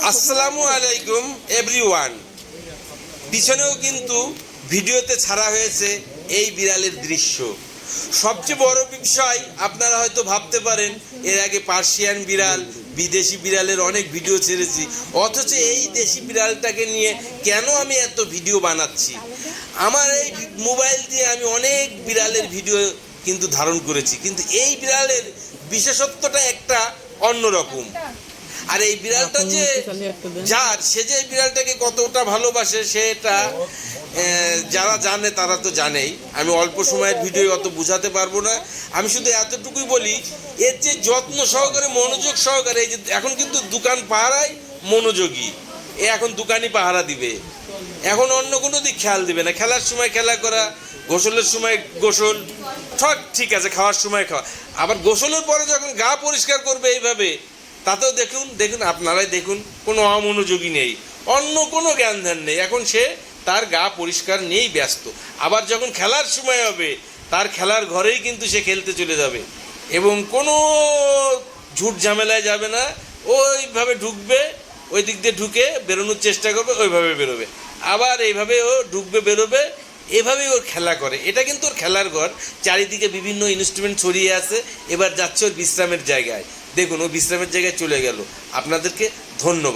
আসসালামু আলাইকুম এভরিওয়ান। পিছনেও কিন্তু ভিডিওতে ছাড়া হয়েছে এই বিড়ালের দৃশ্য। সবচেয়ে বড় বিষয়, আপনারা হয়তো ভাবতে পারেন এর আগে পার্সিয়ান বিড়াল, বিদেশি বিড়ালের অনেক ভিডিও ছেড়েছি, অথচ এই দেশি বিড়ালটাকে নিয়ে কেন আমি এত ভিডিও বানাচ্ছি। আমার এই মোবাইল দিয়ে আমি অনেক বিড়ালের ভিডিও কিন্তু ধারণ করেছি, কিন্তু এই বিড়ালের বিশেষত্বটা একটা অন্যরকম। আর এই বিড়ালটা যে যার, সে যে বিড়ালটাকে কতটা ভালোবাসে সেটা যারা জানে তারা তো জানেই। আমি অল্প সময়ের ভিডিও অত বুঝাতে পারবো না, আমি শুধু এতটুকুই বলি, এর যে যত্ন সহকারে, মনোযোগ সহকারে, এই যে এখন কিন্তু দোকান পাহারায় মনোযোগী, এ এখন দোকানই পাহারা দিবে, এখন অন্য কোনো দিক খেয়াল দিবে না। খেলার সময় খেলা করা, গোসলের সময় গোসল, সব ঠিক আছে, খাওয়ার সময় খাওয়া, আবার গোসলের পরে যখন গা পরিষ্কার করবে এইভাবে, তাতেও দেখুন আপনারাই দেখুন, কোনো অমনোযোগী নেই, অন্য কোনো জ্ঞান ধ্যান নেই, এখন সে তার গা পরিষ্কার নিয়েই ব্যস্ত। আবার যখন খেলার সময় হবে, তার খেলার ঘরেই কিন্তু সে খেলতে চলে যাবে এবং কোনো ঝুট ঝামেলায় যাবে না, ওইভাবে ঢুকবে, ওই দিক দিয়ে ঢুকে বেরোনোর চেষ্টা করবে, ওইভাবে বেরোবে, আবার এইভাবে ও ঢুকবে বেরোবে, এভাবেই ওর খেলা করে। এটা কিন্তু ওর খেলার ঘর, চারিদিকে বিভিন্ন ইনস্ট্রুমেন্ট ছড়িয়ে আছে। এবার যাচ্ছে ওর বিশ্রামের জায়গায়, দেখুন ও বিশ্রামের জায়গায় চলে গেল। আপনাদেরকে ধন্যবাদ।